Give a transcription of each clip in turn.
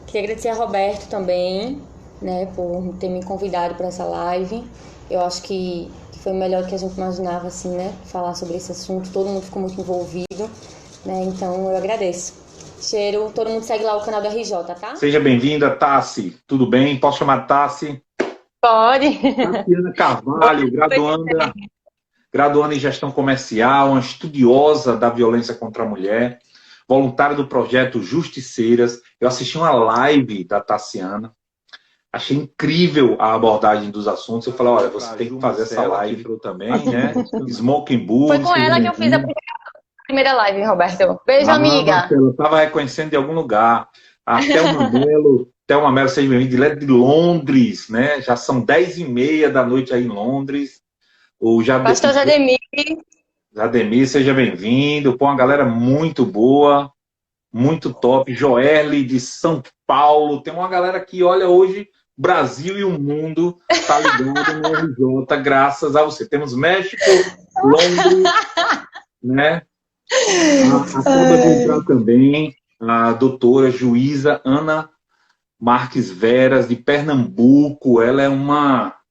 Queria agradecer a Roberto também, né, por ter me convidado para essa live. Eu acho que foi melhor do que a gente imaginava, assim, né, falar sobre esse assunto. Todo mundo ficou muito envolvido, né, então eu agradeço. Cheiro, todo mundo segue lá o canal do RJ, tá? Seja bem-vinda, Tassi. Tudo bem? Posso chamar Tassi? Pode. Tatiana Carvalho, Oi. graduanda em gestão comercial, uma estudiosa da violência contra a mulher, voluntária do projeto Justiceiras. Eu assisti uma live da Tassiana, achei incrível a abordagem dos assuntos. Eu falei, olha, você tem que fazer essa live também, né? Smoking Foi Bulls, com seja ela que eu fiz a bem-vindo. primeira live, Roberto. Beijo, Ah, amiga. Marcelo, eu estava reconhecendo de algum lugar. A Thelma Mello, seja bem-vinda, direto de Londres, né? Já são 10h30 da noite aí em Londres. O Pastor Jademir. Ademir, seja bem-vindo. Pô, uma galera muito boa, muito top. Joelle de São Paulo. Tem uma galera que olha hoje, Brasil e o mundo tá ligado no RJ, graças a você. Temos México, Londres, né? Acaba de entrar também a doutora juíza Ana Marques Veras, de Pernambuco. Ela Massa.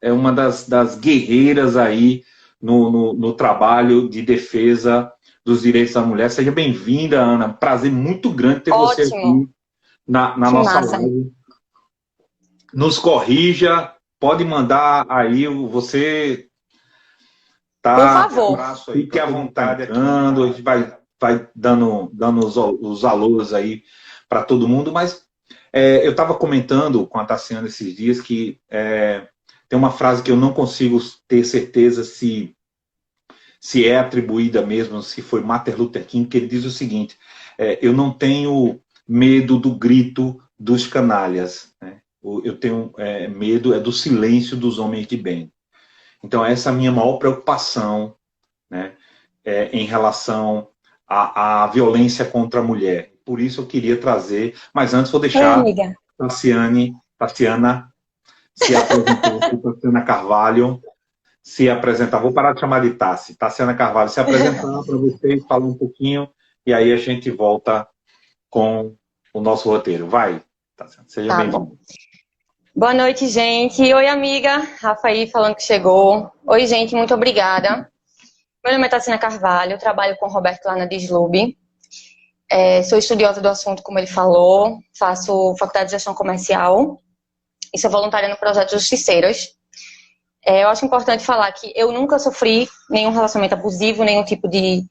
é uma das guerreiras aí no trabalho de defesa dos direitos da mulher. Seja bem-vinda, Ana. Prazer muito grande ter você Ótimo. aqui na Que nossa massa. live. Nos corrija, pode mandar aí, você Por tá. favor. Fique à vontade aqui. A gente vai dando os alôs aí para todo mundo, mas eu estava comentando com a Tassiana esses dias que tem uma frase que eu não consigo ter certeza se é atribuída mesmo, se foi Martin Luther King, que ele diz o seguinte: eu não tenho medo do grito dos canalhas, né? Eu tenho medo do silêncio dos homens de bem. Então essa é a minha maior preocupação, né, em relação à violência contra a mulher. Por isso eu queria trazer, mas antes vou Oi, deixar amiga. Tassiana se apresentar aqui, Tassiana Carvalho se apresentar. Vou parar de chamar de Tassi. Tassiana Carvalho se apresentar para vocês, falar um pouquinho, e aí a gente volta com o nosso roteiro. Vai, Tassiana, seja Tá bom. bem-vindo. Boa noite, gente. Oi, amiga. Rafa aí falando que chegou. Oi, gente, muito obrigada. Meu nome é Tassina Carvalho, eu trabalho com o Roberto lá na Dislube. Sou estudiosa do assunto, como ele falou. Faço faculdade de gestão comercial e sou voluntária no projeto Justiceiras. Eu acho importante falar que eu nunca sofri nenhum relacionamento abusivo, nenhum tipo de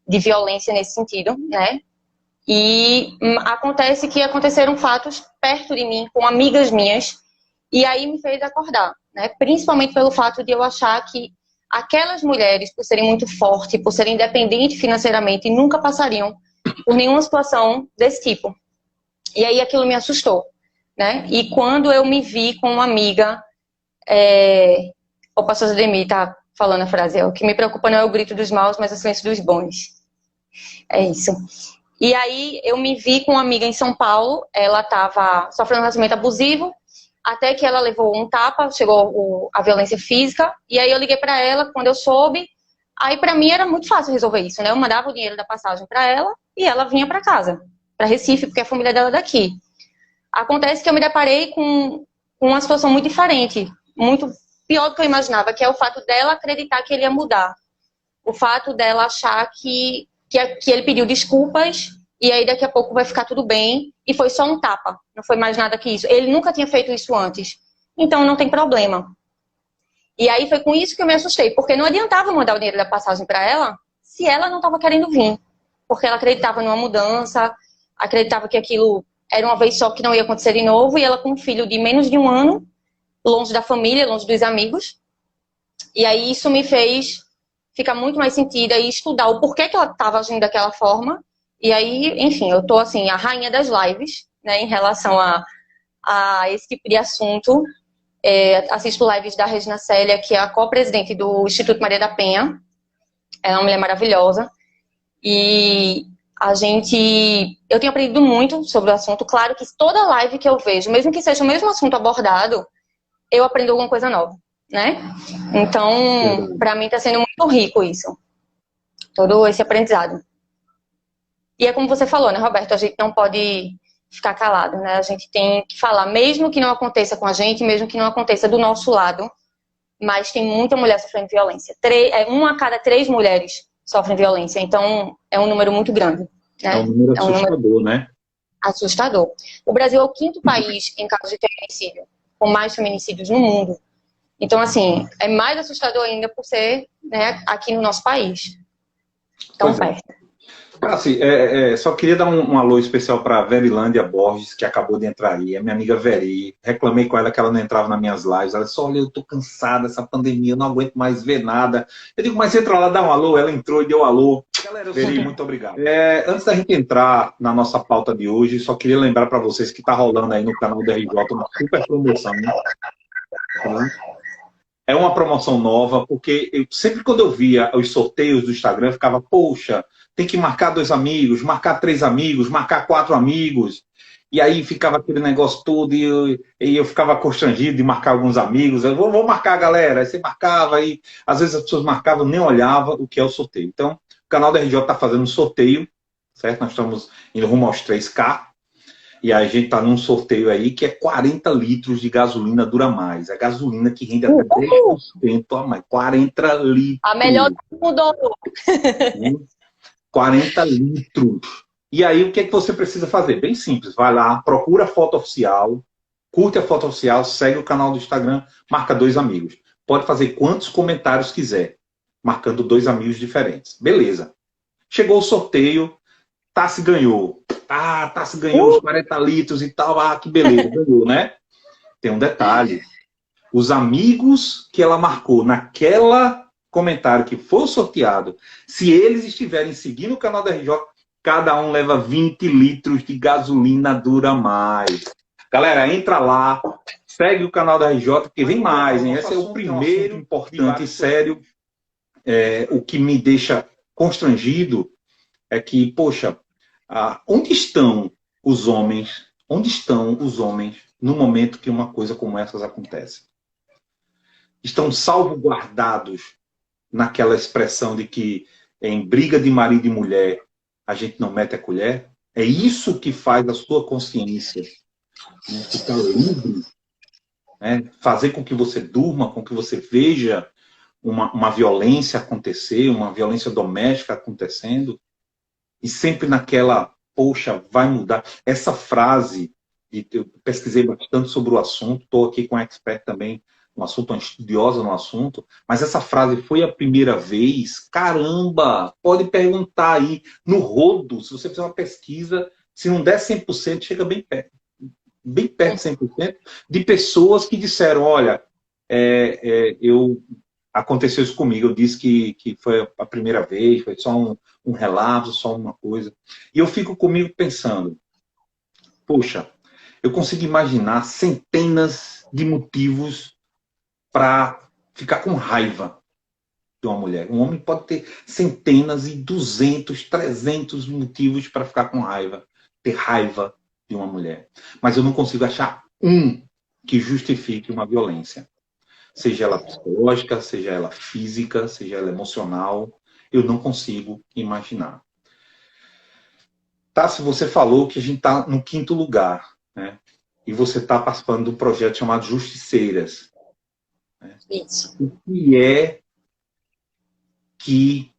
violência nesse sentido, né? E acontece que aconteceram fatos perto de mim, com amigas minhas, e aí me fez acordar, né? Principalmente pelo fato de eu achar que aquelas mulheres, por serem muito fortes, por serem independentes financeiramente, nunca passariam por nenhuma situação desse tipo. E aí aquilo me assustou, né? E quando eu me vi com uma amiga, o pastor Ademir tá falando a frase, o que me preocupa não é o grito dos maus, mas o silêncio dos bons. É isso. E aí eu me vi com uma amiga em São Paulo, ela estava sofrendo um relacionamento abusivo, até que ela levou um tapa, chegou a violência física, e aí eu liguei para ela quando eu soube. Aí para mim era muito fácil resolver isso, né? Eu mandava o dinheiro da passagem para ela e ela vinha para casa, para Recife, porque a família dela é daqui. Acontece que eu me deparei com uma situação muito diferente, muito pior do que eu imaginava, que é o fato dela acreditar que ele ia mudar. O fato dela achar que ele pediu desculpas e aí daqui a pouco vai ficar tudo bem e foi só um tapa, não foi mais nada que isso. Ele nunca tinha feito isso antes, então não tem problema. E aí foi com isso que eu me assustei, porque não adiantava mandar o dinheiro da passagem para ela se ela não estava querendo vir, porque ela acreditava numa mudança, acreditava que aquilo era uma vez só que não ia acontecer de novo, e ela com um filho de menos de um ano, longe da família, longe dos amigos. E aí isso me fez ficar muito mais sentida e estudar o porquê que ela estava agindo daquela forma. E aí, enfim, eu tô assim, a rainha das lives, né, em relação a esse tipo de assunto. Assisto lives da Regina Célia, que é a co-presidente do Instituto Maria da Penha. Ela é uma mulher maravilhosa. E eu tenho aprendido muito sobre o assunto. Claro que toda live que eu vejo, mesmo que seja o mesmo assunto abordado, eu aprendo alguma coisa nova, né? Então, Verdade. para mim está sendo muito rico isso, todo esse aprendizado. E é como você falou, né, Roberto? A gente não pode ficar calado, né? A gente tem que falar, mesmo que não aconteça com a gente, mesmo que não aconteça do nosso lado, mas tem muita mulher sofrendo violência. Uma a cada 3 mulheres sofrem violência, então é um número muito grande. É um Né? número É um número assustador, né? assustador. O Brasil é o 5º país em casos de feminicídio, com mais feminicídios no mundo. Então, assim, é mais assustador ainda por ser, né, aqui no nosso país. Tão perto. Assim, só queria dar um alô especial para a Verilândia Borges, que acabou de entrar aí. É minha amiga Veri. Reclamei com ela que ela não entrava nas minhas lives. Ela disse, olha, eu tô cansada dessa pandemia, eu não aguento mais ver nada. Eu digo, mas entra lá, dá um alô. Ela entrou e deu alô. Galera, Veri, muito obrigado. Antes da gente entrar na nossa pauta de hoje, só queria lembrar para vocês que tá rolando aí no canal do RJ uma super promoção, né? É uma promoção nova, porque sempre quando eu via os sorteios do Instagram, eu ficava, poxa, tem que marcar 2 amigos, marcar 3 amigos, marcar 4 amigos. E aí ficava aquele negócio todo e eu ficava constrangido de marcar alguns amigos. Eu vou marcar, galera. Aí você marcava, aí às vezes as pessoas marcavam, nem olhava o que é o sorteio. Então, o canal da RJ está fazendo um sorteio, certo? Nós estamos indo rumo aos 3K. E a gente está num sorteio aí que é 40 litros de gasolina dura mais. É gasolina que rende até 10% a mais. 40 litros. A melhor do mundo. 40 litros. E aí, o que é que você precisa fazer? Bem simples. Vai lá, procura a foto oficial, curte a foto oficial, segue o canal do Instagram, marca 2 amigos. Pode fazer quantos comentários quiser, marcando 2 amigos diferentes. Beleza. Chegou o sorteio, Tassi ganhou. Tassi ganhou os 40 litros e tal. Que beleza, ganhou, né? Tem um detalhe. Os amigos que ela marcou naquela comentário que foi sorteado, se eles estiverem seguindo o canal da RJ, cada um leva 20 litros de gasolina dura mais. Galera, entra lá, segue o canal da RJ, porque vem mais, hein? Esse é o primeiro importante e sério. O que me deixa constrangido é que, poxa, onde estão os homens? Onde estão os homens no momento que uma coisa como essas acontece? Estão salvaguardados naquela expressão de que em briga de marido e mulher a gente não mete a colher? É isso que faz a sua consciência, né, ficar livre, né, fazer com que você durma, com que você veja uma violência acontecer, uma violência doméstica acontecendo, e sempre naquela, poxa, vai mudar. Essa frase, eu pesquisei bastante sobre o assunto, estou aqui com a expert também no assunto, uma estudiosa no assunto, mas essa frase foi a primeira vez, caramba, pode perguntar aí, no rodo, se você fizer uma pesquisa, se não der 100%, chega bem perto de 100%, de pessoas que disseram, olha, aconteceu isso comigo, eu disse que foi a primeira vez, foi só um relapso, só uma coisa. E eu fico comigo pensando, poxa, eu consigo imaginar centenas de motivos para ficar com raiva de uma mulher. Um homem pode ter centenas e 200, 300 motivos para ficar com raiva, ter raiva de uma mulher. Mas eu não consigo achar um que justifique uma violência. Seja ela psicológica, seja ela física, seja ela emocional, eu não consigo imaginar. Se você falou que a gente está no 5º lugar, né? E você está participando de um projeto chamado Justiceiras. Né? Isso. O que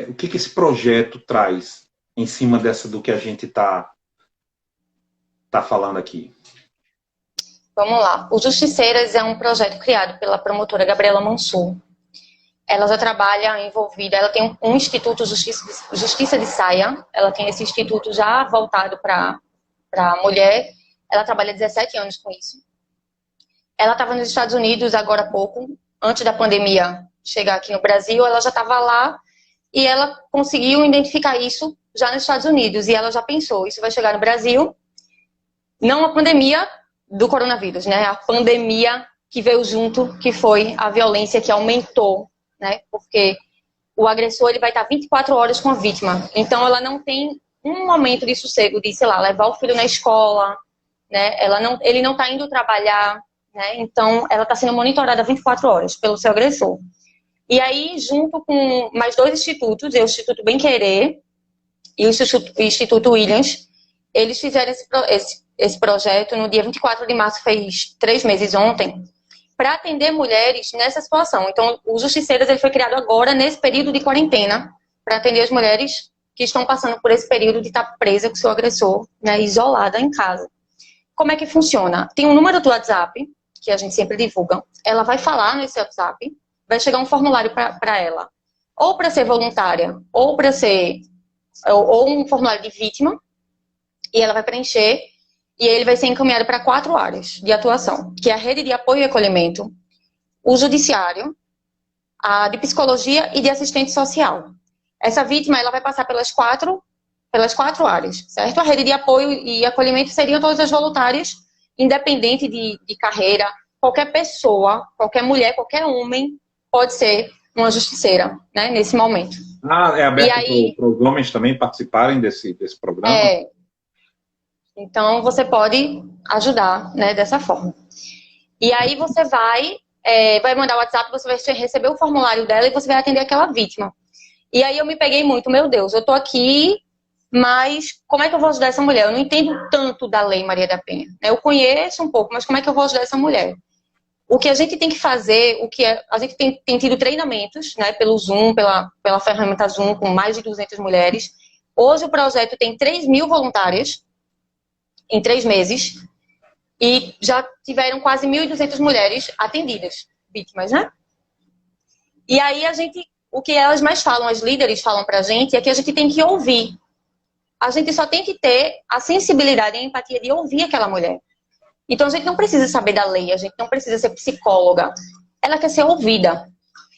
o que esse projeto traz em cima do que a gente está falando aqui? Vamos lá. O Justiceiras é um projeto criado pela promotora Gabriela Mansur. Ela já trabalha envolvida, ela tem um Instituto Justiça de Saia, ela tem esse instituto já voltado para a mulher, ela trabalha 17 anos com isso. Ela estava nos Estados Unidos agora há pouco, antes da pandemia chegar aqui no Brasil, ela já estava lá e ela conseguiu identificar isso já nos Estados Unidos. E ela já pensou, isso vai chegar no Brasil, não a pandemia do coronavírus, né? A pandemia que veio junto, que foi a violência que aumentou, né? Porque o agressor ele vai estar 24 horas com a vítima. Então ela não tem um momento de sossego de, sei lá, levar o filho na escola, né? Ele não está indo trabalhar, né? Então ela está sendo monitorada 24 horas pelo seu agressor. E aí, junto com mais dois institutos, o Instituto Bem Querer e o Instituto Williams, eles fizeram esse projeto no dia 24 de março, fez 3 meses ontem, para atender mulheres nessa situação. Então, o Justiceiras ele foi criado agora, nesse período de quarentena, para atender as mulheres que estão passando por esse período de estar presa com seu agressor, né, isolada em casa. Como é que funciona? Tem um número do WhatsApp, que a gente sempre divulga. Ela vai falar nesse WhatsApp, vai chegar um formulário para ela, ou para ser voluntária, ou para ser ou um formulário de vítima, e ela vai preencher, e ele vai ser encaminhado para 4 áreas de atuação, que é a rede de apoio e acolhimento, o judiciário, a de psicologia e de assistente social. Essa vítima ela vai passar pelas quatro áreas, certo? A rede de apoio e acolhimento seriam todas as voluntárias, independente de carreira, qualquer pessoa, qualquer mulher, qualquer homem pode ser uma justiceira, né, nesse momento. É aberto para os homens também participarem desse programa? Então, você pode ajudar, né, dessa forma. E aí você vai mandar o WhatsApp, você vai receber o formulário dela e você vai atender aquela vítima. E aí eu me peguei muito, meu Deus, eu tô aqui, mas como é que eu vou ajudar essa mulher? Eu não entendo tanto da Lei Maria da Penha. Eu conheço um pouco, mas como é que eu vou ajudar essa mulher? O que a gente tem que fazer, a gente tem tido treinamentos, né, pelo Zoom, pela ferramenta Zoom, com mais de 200 mulheres. Hoje o projeto tem 3.000 voluntárias em 3 meses e já tiveram quase 1.200 mulheres atendidas, vítimas, né? E aí o que elas mais falam, as líderes falam pra gente, é que a gente tem que ouvir. A gente só tem que ter a sensibilidade e a empatia de ouvir aquela mulher. Então, a gente não precisa saber da lei, a gente não precisa ser psicóloga. Ela quer ser ouvida.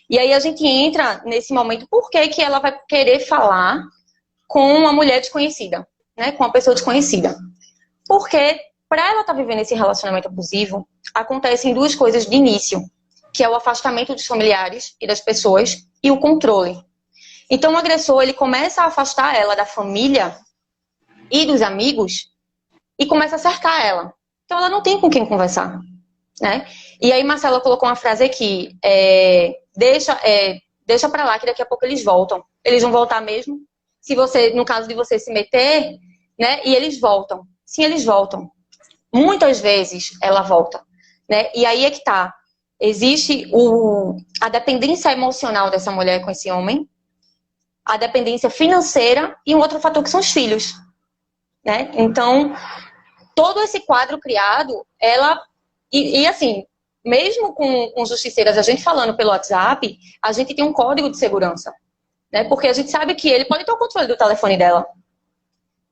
E aí a gente entra nesse momento, por que ela vai querer falar com uma mulher desconhecida, né? Com uma pessoa desconhecida. Porque, para ela estar vivendo esse relacionamento abusivo, acontecem 2 coisas de início, que é o afastamento dos familiares e das pessoas e o controle. Então, o agressor, ele começa a afastar ela da família e dos amigos e começa a cercar ela. Então ela não tem com quem conversar, né? E aí Marcela colocou uma frase aqui, deixa pra lá que daqui a pouco eles voltam. Eles vão voltar mesmo? Se você, no caso de você se meter, né? E eles voltam. Sim, eles voltam. Muitas vezes ela volta, né? E aí é que tá. Existe a dependência emocional dessa mulher com esse homem, a dependência financeira e um outro fator que são os filhos, né? Então todo esse quadro criado, e assim, mesmo com justiceiras, a gente falando pelo WhatsApp, a gente tem um código de segurança, né? Porque a gente sabe que ele pode ter o controle do telefone dela.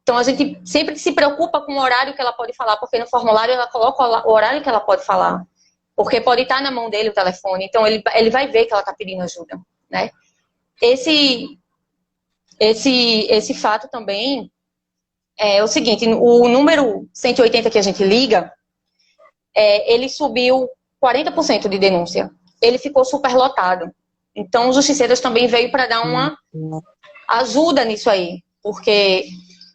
Então a gente sempre se preocupa com o horário que ela pode falar, porque no formulário ela coloca o horário que ela pode falar. Porque pode estar na mão dele o telefone, então ele vai ver que ela está pedindo ajuda, né? Esse fato também é o seguinte, o número 180 que a gente liga, ele subiu 40% de denúncia. Ele ficou superlotado. Então, os justiceiros também veio para dar uma ajuda nisso aí, porque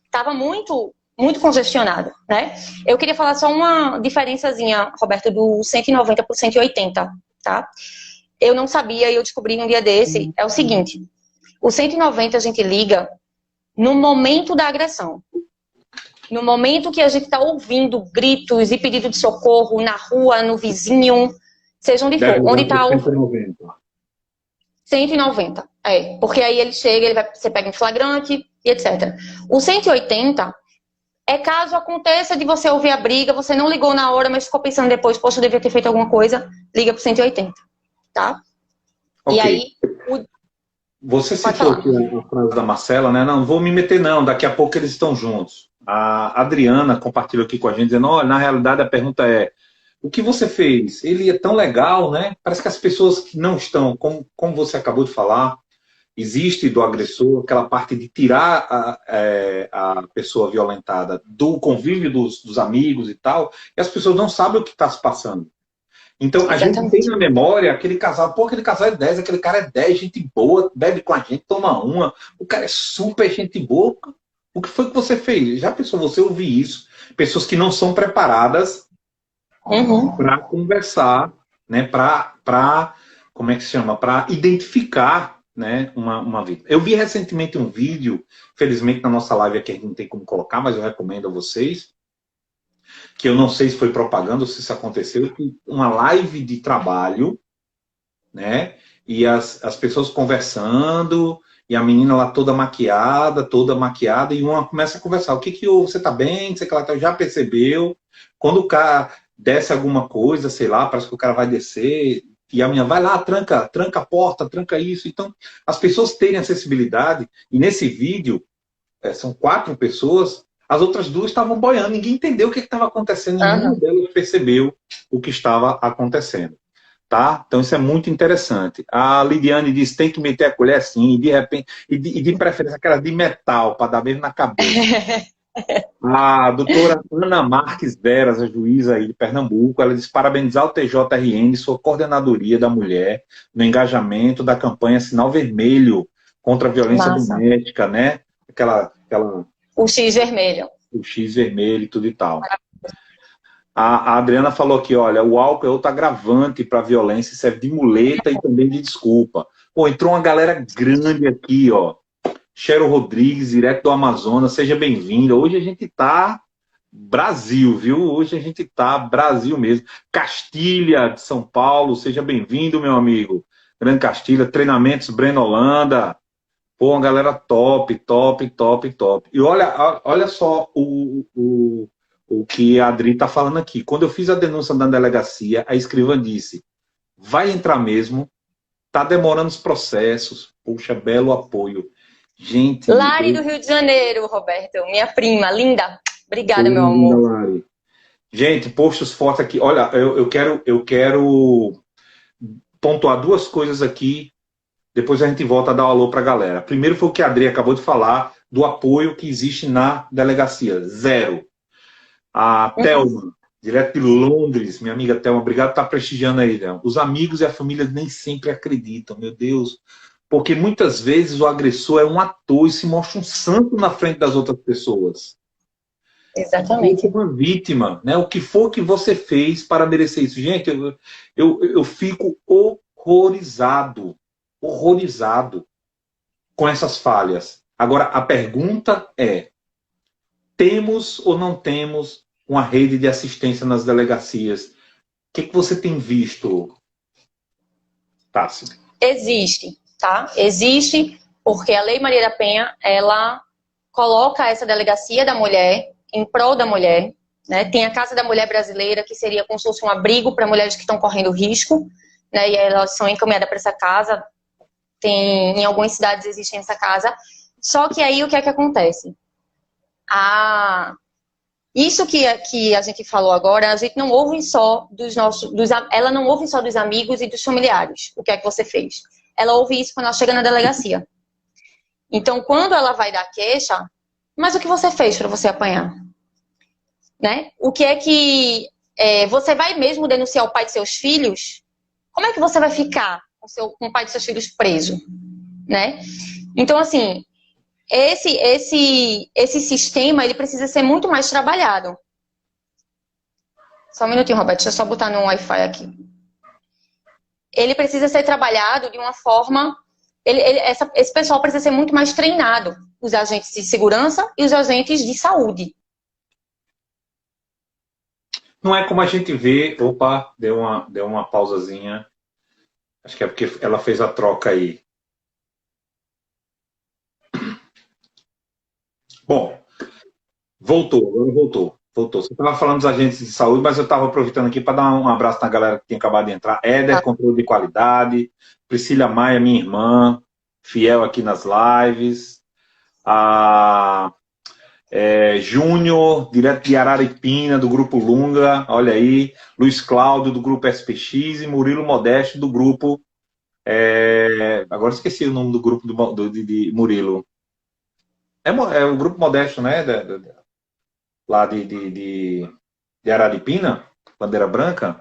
estava muito, muito congestionado, né? Eu queria falar só uma diferençazinha, Roberto, do 190 para o 180, tá? Eu não sabia e eu descobri um dia desse, é o seguinte, o 190 a gente liga no momento da agressão. No momento que a gente está ouvindo gritos e pedido de socorro na rua, no vizinho, seja onde for. Onde está o 190. 190, porque aí ele chega, você pega em flagrante e etc. O 180 é caso aconteça de você ouvir a briga, você não ligou na hora, mas ficou pensando depois, poxa, eu devia ter feito alguma coisa, liga pro 180, tá? Okay. E aí... Você citou aqui a frase da Marcela, né? Não vou me meter não, daqui a pouco eles estão juntos. A Adriana compartilhou aqui com a gente, dizendo, olha, na realidade a pergunta é, o que você fez? Ele é tão legal, né? Parece que as pessoas que não estão, como você acabou de falar, existe do agressor aquela parte de tirar a pessoa violentada do convívio dos amigos e tal, e as pessoas não sabem o que está se passando. Então, a gente tem na memória aquele casal, aquele casal é 10, aquele cara é 10, gente boa, bebe com a gente, toma uma, o cara é super gente boa. O que foi que você fez? Já pensou você ouvir isso? Pessoas que não são preparadas para conversar, né? Para como é que se chama? Para identificar, né, uma vítima. Eu vi recentemente um vídeo, felizmente na nossa live aqui a gente não tem como colocar, mas eu recomendo a vocês, que eu não sei se foi propaganda ou se isso aconteceu, uma live de trabalho, né? E as pessoas conversando, e a menina lá toda maquiada, e uma começa a conversar. O que que houve? Você tá bem? Você que ela já percebeu? Quando o cara desce alguma coisa, sei lá, parece que o cara vai descer, e a menina vai lá, tranca a porta, tranca isso. Então, as pessoas terem acessibilidade, e nesse vídeo, são 4 pessoas, as outras 2 estavam boiando, ninguém entendeu o que estava acontecendo, nenhuma delas percebeu o que estava acontecendo. Tá? Então isso é muito interessante. A Lidiane diz tem que meter a colher sim, e de repente, de preferência aquela de metal, para dar mesmo na cabeça. A doutora Ana Marques Veras, a juíza aí de Pernambuco, ela diz parabenizar o TJRN e sua coordenadoria da mulher no engajamento da campanha Sinal Vermelho contra a violência doméstica, né? O X vermelho. O X vermelho e tudo e tal. A Adriana falou aqui, olha, o álcool é outro agravante para a violência, serve de muleta e também de desculpa. Pô, entrou uma galera grande aqui, ó. Cheryl Rodrigues, direto do Amazonas, seja bem-vinda. Hoje a gente tá Brasil, viu? Hoje a gente tá Brasil mesmo. Castilha, de São Paulo, seja bem-vindo, meu amigo. Grande Castilha, treinamentos Breno Holanda. Pô, uma galera top, top, top, top. E olha só o que a Adri está falando aqui. Quando eu fiz a denúncia na delegacia, a escrivã disse, vai entrar mesmo, tá demorando os processos, puxa, belo apoio. Gente... Lari do Rio de Janeiro, Roberto, minha prima, linda. Obrigada, meu amor. Lari. Gente, postos fortes aqui. Olha, eu quero pontuar 2 coisas aqui, depois a gente volta a dar um alô para a galera. Primeiro foi o que a Adri acabou de falar, do apoio que existe na delegacia. 0. A Thelma, direto de Londres, minha amiga Thelma, obrigado por estar prestigiando aí, Thelma. Os amigos e a família nem sempre acreditam, meu Deus. Porque muitas vezes o agressor é um ator e se mostra um santo na frente das outras pessoas. Exatamente. Uma vítima, né? O que for que você fez para merecer isso. Gente, eu fico horrorizado com essas falhas. Agora, a pergunta é, temos ou não temos uma rede de assistência nas delegacias? O que você tem visto, Tássia? Existe, tá? Existe, porque a Lei Maria da Penha, ela coloca essa delegacia da mulher em prol da mulher, né? Tem a Casa da Mulher Brasileira, que seria como se fosse um abrigo para mulheres que estão correndo risco, né? E elas são encaminhadas para essa casa. Em algumas cidades existe essa casa. Só que aí o que é que acontece? Isso que a gente falou agora, a gente não ouve só ela não ouve só dos amigos e dos familiares. O que é que você fez? Ela ouve isso quando ela chega na delegacia. Então, quando ela vai dar queixa, mas o que você fez para você apanhar? Né? O que é que você vai mesmo denunciar o pai de seus filhos? Como é que você vai ficar com o pai de seus filhos preso? Né? Então, assim, esse sistema, ele precisa ser muito mais trabalhado. Só um minutinho, Roberto, deixa eu só botar no Wi-Fi aqui. Ele precisa ser trabalhado de uma forma... esse pessoal precisa ser muito mais treinado. Os agentes de segurança e os agentes de saúde. Não é como a gente vê... Opa, deu uma pausazinha. Acho que é porque ela fez a troca aí. Bom, agora voltou. Você estava falando dos agentes de saúde, mas eu estava aproveitando aqui para dar um abraço na galera que tinha acabado de entrar. Éder, controle de qualidade. Priscila Maia, minha irmã, fiel aqui nas lives. Júnior, direto de Araripina, do Grupo Lunga, olha aí. Luiz Cláudio, do Grupo SPX. E Murilo Modesto, do Grupo... agora esqueci o nome do grupo de Murilo. É o Grupo Modesto, né? Lá de Araripina, Bandeira Branca.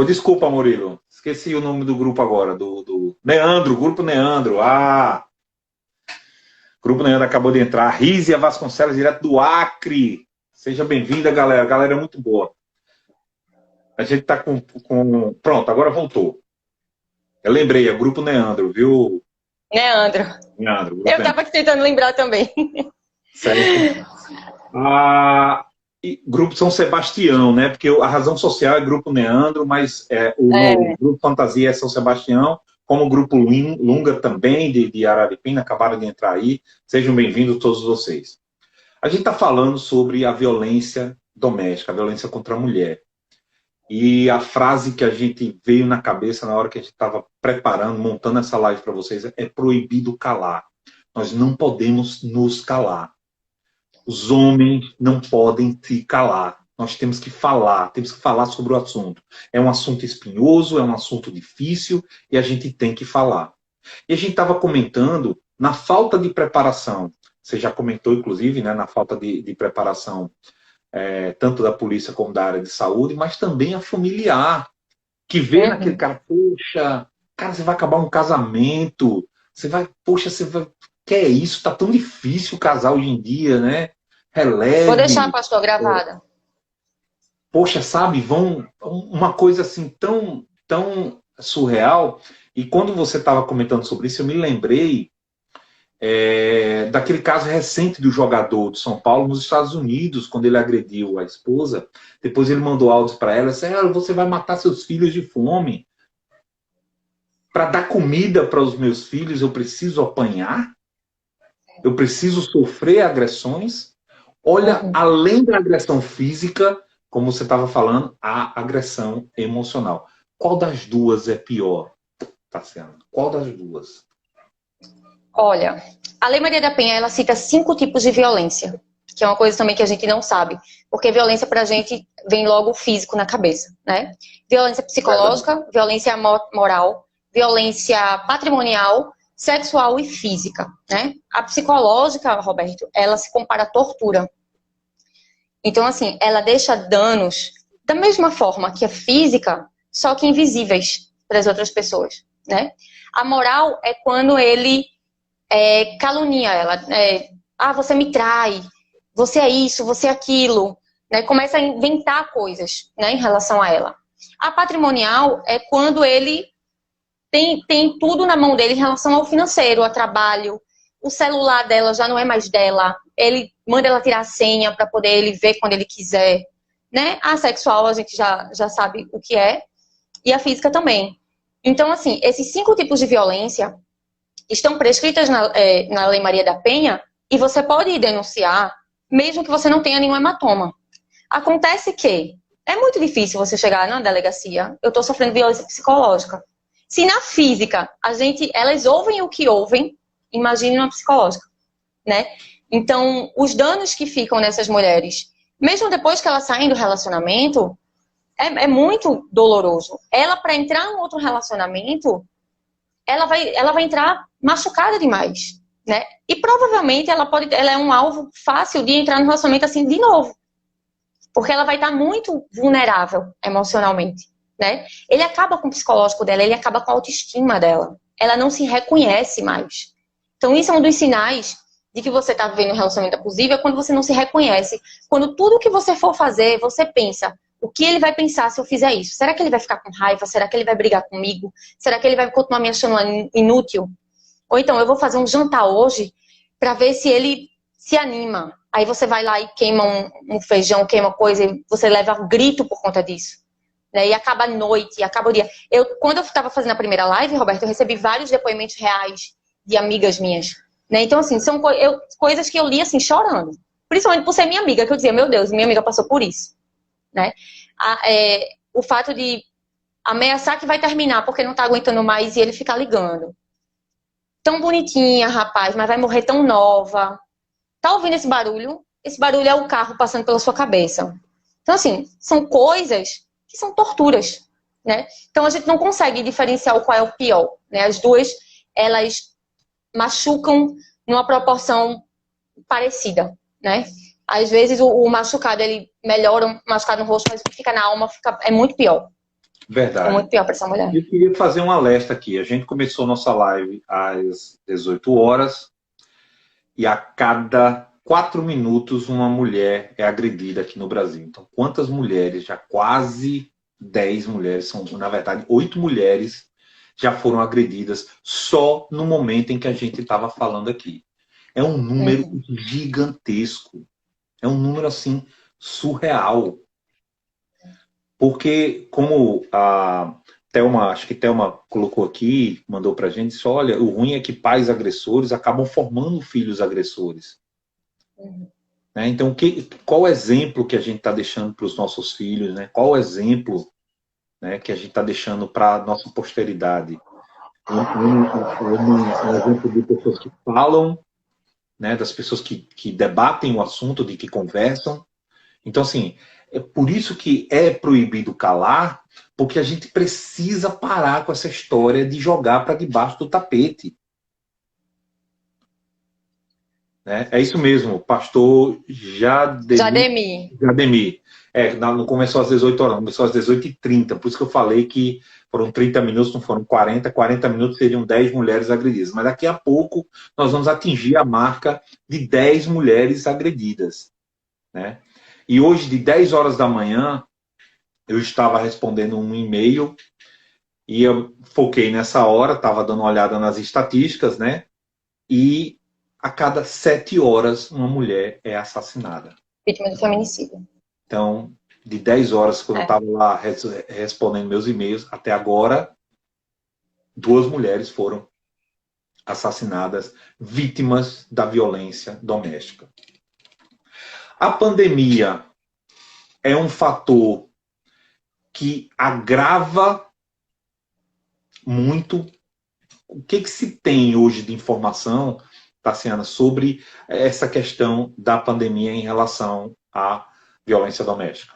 Desculpa, Murilo. Esqueci o nome do grupo agora. Do Neandro, Grupo Neandro. Grupo Neandro acabou de entrar. Rízia Vasconcelos, direto do Acre. Seja bem-vinda, galera. A galera é muito boa. A gente tá Pronto, agora voltou. Eu lembrei, é o Grupo Neandro, viu? Neandro. Neandro, Grupo Eu Neandro. estava aqui tentando lembrar também. Certo. E Grupo São Sebastião, né? Porque a razão social é Grupo Neandro, mas o É, Grupo Fantasia é São Sebastião, como o Grupo Lunga também, de Araripina, acabaram de entrar aí. Sejam bem-vindos todos vocês. A gente está falando sobre a violência doméstica, a violência contra a mulher. E a frase que a gente veio na cabeça na hora que a gente estava preparando, montando essa live para vocês, é proibido calar. Nós não podemos nos calar. Os homens não podem se calar. Nós temos que falar sobre o assunto. É um assunto espinhoso, é um assunto difícil e a gente tem que falar. E a gente estava comentando na falta de preparação. Você já comentou, inclusive, né, na falta de preparação, tanto da polícia como da área de saúde, mas também a familiar, que vê naquele uhum. cara, poxa, cara, você vai acabar um casamento, você vai, que é isso? Tá tão difícil casar hoje em dia, né? Vou deixar, Releve, pastor, gravada. poxa, sabe, uma coisa assim tão surreal. E quando você estava comentando sobre isso, eu me lembrei daquele caso recente do jogador de São Paulo nos Estados Unidos, quando ele agrediu a esposa. Depois ele mandou áudios para ela, disse, você vai matar seus filhos de fome. Para dar comida para os meus filhos, eu preciso apanhar? Eu preciso sofrer agressões? Olha, Uhum. além da agressão física, como você estava falando, a agressão emocional. Qual das duas é pior, Tassiana? Qual das duas? Olha, a Lei Maria da Penha, ela cita 5 tipos de violência, que é uma coisa também que a gente não sabe, porque violência pra gente vem logo o físico na cabeça, né? Violência Verdade. psicológica, violência moral, violência patrimonial, sexual e física, né? A psicológica, Roberto, ela se compara à tortura. Então, assim, ela deixa danos da mesma forma que a física, só que invisíveis para as outras pessoas, né? A moral é quando ele calunia ela. Você me trai, você é isso, você é aquilo. Né? Começa a inventar coisas, né, em relação a ela. A patrimonial é quando ele tem tudo na mão dele em relação ao financeiro, ao trabalho. O celular dela já não é mais dela. Ele manda ela tirar a senha para poder ele ver quando ele quiser. Né? A sexual a gente já sabe o que é. E a física também. Então, assim, esses 5 tipos de violência estão prescritas na Lei Maria da Penha e você pode denunciar, mesmo que você não tenha nenhum hematoma. Acontece que é muito difícil você chegar na delegacia, eu estou sofrendo violência psicológica. Se na física elas ouvem o que ouvem, imagine na psicológica, né? Então, os danos que ficam nessas mulheres, mesmo depois que elas saem do relacionamento, é muito doloroso. Ela, para entrar em outro relacionamento, ela vai entrar machucada demais, né? E provavelmente ela é um alvo fácil de entrar no relacionamento assim de novo, porque ela vai estar muito vulnerável emocionalmente, né? Ele acaba com o psicológico dela, ele acaba com a autoestima dela. Ela não se reconhece mais. Então isso é um dos sinais de que você está vivendo um relacionamento abusivo, é quando você não se reconhece. Quando tudo que você for fazer, você pensa, o que ele vai pensar se eu fizer isso? Será que ele vai ficar com raiva? Será que ele vai brigar comigo? Será que ele vai continuar me achando inútil? Ou então, eu vou fazer um jantar hoje para ver se ele se anima. Aí você vai lá e queima um feijão, queima coisa, e você leva um grito por conta disso. Né? E acaba a noite, acaba o dia. Quando eu estava fazendo a primeira live, Roberto, eu recebi vários depoimentos reais de amigas minhas. Né? Então, assim, são coisas que eu li assim, chorando. Principalmente por ser minha amiga, que eu dizia, meu Deus, minha amiga passou por isso. Né? O fato de ameaçar que vai terminar porque não tá aguentando mais e ele ficar ligando. Tão bonitinha, rapaz, mas vai morrer tão nova. Tá ouvindo esse barulho? Esse barulho é o carro passando pela sua cabeça. Então, assim, são coisas que são torturas, né? Então, a gente não consegue diferenciar qual é o pior, né? As duas, elas machucam numa proporção parecida, né? Às vezes, o machucado, ele melhora o machucado no rosto, mas o que fica na alma é muito pior. É Verdade. muito pior para essa mulher. Eu queria fazer um alerta aqui. A gente começou nossa live às 18 horas e a cada 4 minutos uma mulher é agredida aqui no Brasil. Então, quantas mulheres já quase 10 mulheres, são, na verdade, 8 mulheres já foram agredidas só no momento em que a gente estava falando aqui. É um número gigantesco. É um número, assim, surreal. Porque, como a Thelma, acho que Thelma colocou aqui, mandou pra gente, disse, olha, o ruim é que pais agressores acabam formando filhos agressores. Né? Então, qual o exemplo que a gente está deixando para os nossos filhos? Né? Qual o exemplo, né, que a gente está deixando para a nossa posteridade? Um exemplo de pessoas que falam, né, das pessoas que debatem o assunto, de que conversam. Então, assim, é por isso que é proibido calar, porque a gente precisa parar com essa história de jogar para debaixo do tapete. Né? É isso mesmo, pastor Jademir. Não começou às 18 horas, começou às 18h30, por isso que eu falei que foram 30 minutos, não foram 40 minutos seriam 10 mulheres agredidas. Mas daqui a pouco nós vamos atingir a marca de 10 mulheres agredidas. Né? E hoje, de 10 horas da manhã, eu estava respondendo um e-mail e eu foquei nessa hora, estava dando uma olhada nas estatísticas, né? E a cada 7 horas uma mulher é assassinada. Vítima de feminicídio. Então, de 10 horas, quando eu estava lá respondendo meus e-mails, até agora, 2 mulheres foram assassinadas, vítimas da violência doméstica. A pandemia é um fator que agrava muito. O que se tem hoje de informação, Tassiana, sobre essa questão da pandemia em relação à violência doméstica?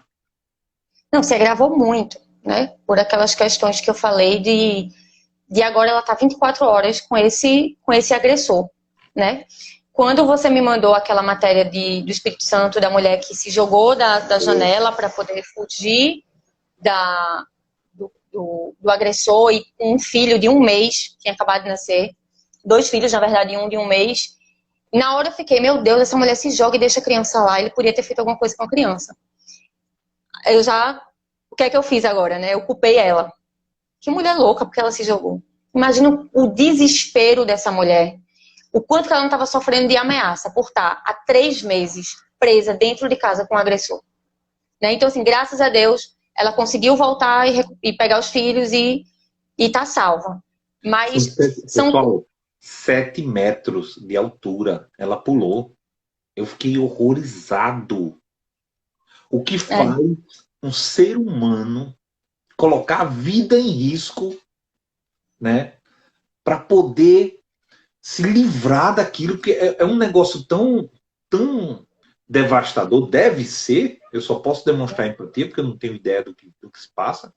Não, se agravou muito, né? Por aquelas questões que eu falei de agora ela tá 24 horas com esse agressor, né? Quando você me mandou aquela matéria do Espírito Santo, da mulher que se jogou da janela para poder fugir do agressor e um filho de 1 mês, tinha acabado de nascer, 2 filhos, na verdade, um de 1 mês. Na hora eu fiquei, meu Deus, essa mulher se joga e deixa a criança lá, ele podia ter feito alguma coisa com a criança. O que é que eu fiz agora, né? Eu culpei ela. Que mulher louca, porque ela se jogou. Imagina o desespero dessa mulher. O quanto que ela não estava sofrendo de ameaça por estar há 3 meses presa dentro de casa com o agressor. Né? Então, assim, graças a Deus, ela conseguiu voltar e pegar os filhos e tá salva. Mas Pessoal, 7 metros de altura. Ela pulou. Eu fiquei horrorizado. O que faz um ser humano colocar a vida em risco, né, para poder se livrar daquilo, porque é um negócio tão devastador, deve ser, eu só posso demonstrar empatia, porque eu não tenho ideia do que se passa,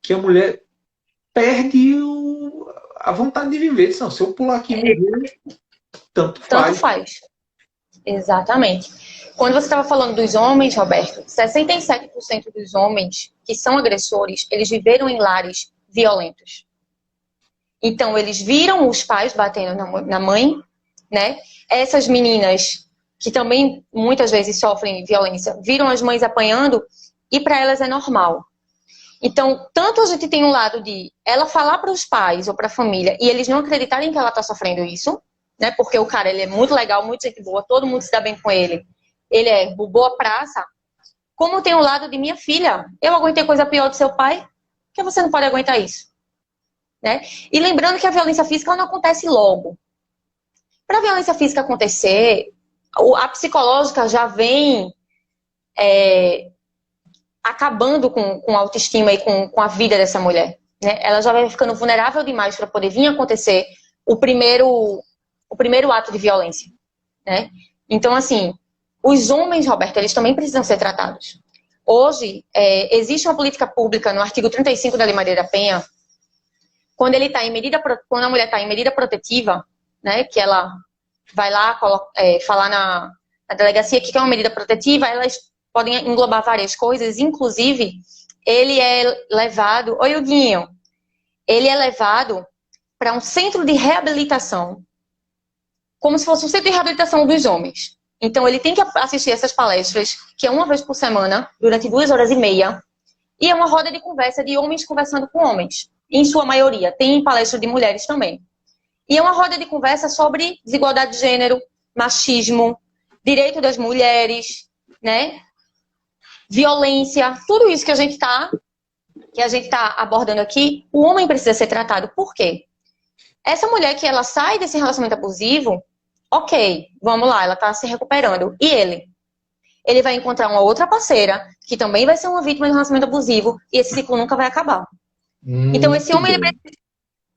que a mulher perde a vontade de viver. Diz, não, se eu pular aqui e morrer, tanto faz. Exatamente. Quando você estava falando dos homens, Roberto, 67% dos homens que são agressores, eles viveram em lares violentos. Então, eles viram os pais batendo na mãe, né? Essas meninas, que também muitas vezes sofrem violência, viram as mães apanhando e para elas é normal. Então, tanto a gente tem um lado de ela falar para os pais ou para a família e eles não acreditarem que ela está sofrendo isso, né? Porque o cara, ele é muito legal, muito gente boa, todo mundo se dá bem com ele. Ele é boa praça. Como tem o lado de minha filha, eu aguentei coisa pior do seu pai, que você não pode aguentar isso. Né? E lembrando que a violência física ela não acontece logo. Para a violência física acontecer, a psicológica já vem acabando com a autoestima e com a vida dessa mulher. Né? Ela já vai ficando vulnerável demais para poder vir acontecer o primeiro ato de violência. Né? Então, assim, os homens, Roberto, eles também precisam ser tratados. Hoje, existe uma política pública no artigo 35 da Lei Maria da Penha, quando a mulher está em medida protetiva, né, que ela vai lá falar na delegacia que é uma medida protetiva, elas podem englobar várias coisas, inclusive ele é levado, oi Huguinho, ele é levado para um centro de reabilitação, como se fosse um centro de reabilitação dos homens. Então ele tem que assistir essas palestras, que é uma vez por semana, durante 2 horas e meia, E é uma roda de conversa de homens conversando com homens, em sua maioria. Tem palestra de mulheres também. E é uma roda de conversa sobre desigualdade de gênero, machismo, direito das mulheres, né? Violência, tudo isso que a gente tá abordando aqui, o homem precisa ser tratado. Por quê? Essa mulher que ela sai desse relacionamento abusivo, ok, vamos lá, ela tá se recuperando. E ele? Ele vai encontrar uma outra parceira, que também vai ser uma vítima de um relacionamento abusivo, e esse ciclo nunca vai acabar. Então, esse homem,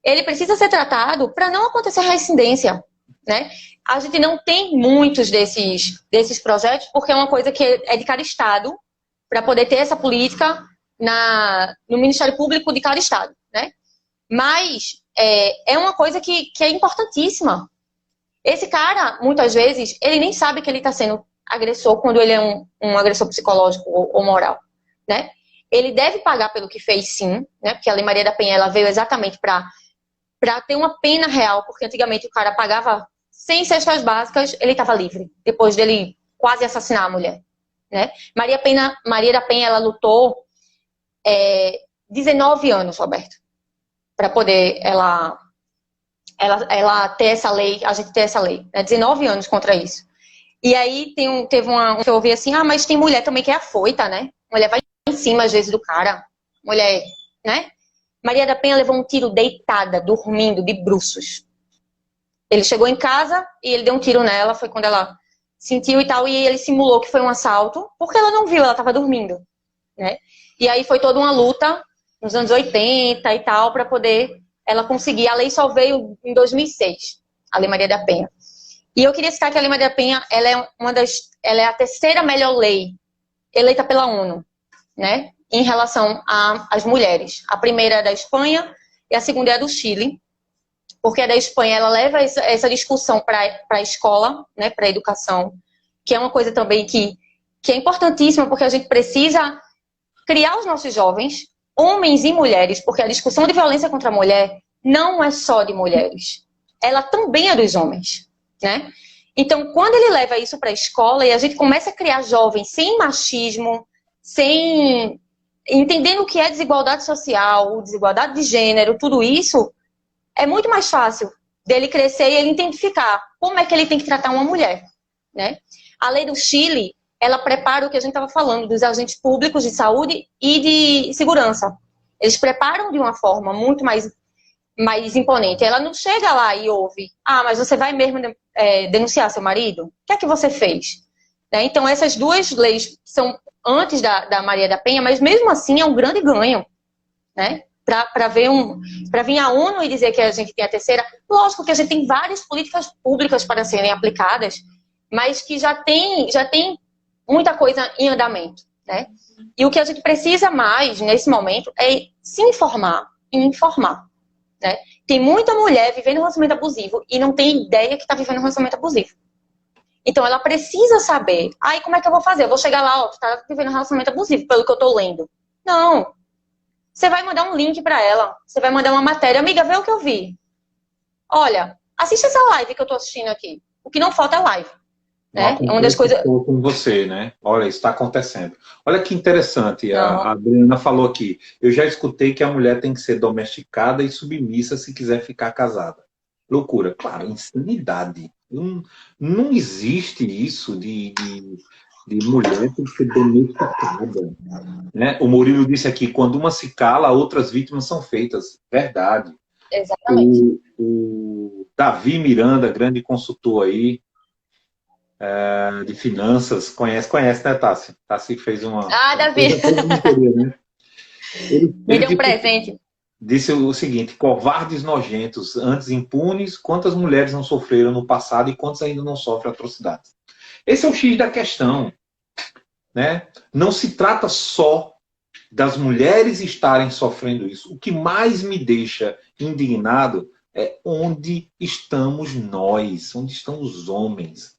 ele precisa ser tratado para não acontecer reincidência, né? A gente não tem muitos desses projetos, porque é uma coisa que é de cada estado, para poder ter essa política no Ministério Público de cada estado, né? Mas é uma coisa que é importantíssima. Esse cara, muitas vezes, ele nem sabe que ele está sendo agressor quando ele é um agressor psicológico ou moral, né? Ele deve pagar pelo que fez, sim, né? Porque a Lei Maria da Penha, ela veio exatamente para ter uma pena real, porque antigamente o cara pagava 100 cestas básicas, ele estava livre, depois dele quase assassinar a mulher, né? Maria da Penha, ela lutou 19 anos, Roberto, para poder ela ter essa lei, a gente ter essa lei, né? 19 anos contra isso. E aí teve uma que eu ouvi assim, mas tem mulher também que é afoita, né? Mulher vai em cima, às vezes, do cara. Mulher, né? Maria da Penha levou um tiro deitada, dormindo, de bruços. Ele chegou em casa e ele deu um tiro nela, foi quando ela sentiu e tal, e ele simulou que foi um assalto, porque ela não viu, ela estava dormindo, né? E aí foi toda uma luta, nos anos 80 e tal, para poder ela conseguir. A lei só veio em 2006, a Lei Maria da Penha. E eu queria citar que a Lei Maria da Penha, ela é a terceira melhor lei eleita pela ONU, né? Em relação às mulheres. A primeira é da Espanha e a segunda é a do Chile, porque a da Espanha, ela leva essa discussão para a escola, né? Para a educação, que é uma coisa também que é importantíssima, porque a gente precisa criar os nossos jovens, homens e mulheres, porque a discussão de violência contra a mulher não é só de mulheres, ela também é dos homens, né? Então, quando ele leva isso para a escola e a gente começa a criar jovens sem machismo, sem entendendo o que é desigualdade social, desigualdade de gênero, tudo isso, é muito mais fácil dele crescer e ele identificar como é que ele tem que tratar uma mulher, né? A lei do Chile, ela prepara o que a gente estava falando, dos agentes públicos de saúde e de segurança. Eles preparam de uma forma muito mais imponente. Ela não chega lá e ouve, mas você vai mesmo denunciar seu marido? O que é que você fez? Né? Então, essas duas leis são antes da Maria da Penha, mas mesmo assim é um grande ganho, né? Para vir a ONU e dizer que a gente tem a terceira. Lógico que a gente tem várias políticas públicas para serem aplicadas, mas que já tem muita coisa em andamento, né? E o que a gente precisa mais nesse momento é se informar e informar, né? Tem muita mulher vivendo um relacionamento abusivo e não tem ideia que está vivendo um relacionamento abusivo. Então ela precisa saber. Aí como é que eu vou fazer? Eu vou chegar lá, tu tá vivendo um relacionamento abusivo, pelo que eu tô lendo. Não. Você vai mandar um link para ela. Você vai mandar uma matéria. Amiga, vê o que eu vi. Olha, assiste essa live que eu tô assistindo aqui. O que não falta é live. Né? É uma das coisas. Com você, né? Olha, isso está acontecendo. Olha que interessante. A Adriana falou aqui. Eu já escutei que a mulher tem que ser domesticada e submissa se quiser ficar casada. Loucura. Claro, insanidade. Não existe isso de mulher tem que ser domesticada. Né? O Murilo disse aqui, quando uma se cala, outras vítimas são feitas. Verdade. Exatamente. O Davi Miranda, grande consultor aí, de finanças, conhece, né, Tassi? Tassi fez uma... Davi! Né? Ele me deu um presente. Disse o seguinte, covardes nojentos, antes impunes, quantas mulheres não sofreram no passado e quantas ainda não sofrem atrocidades? Esse é o X da questão. Né? Não se trata só das mulheres estarem sofrendo isso. O que mais me deixa indignado é onde estamos nós, onde estão os homens.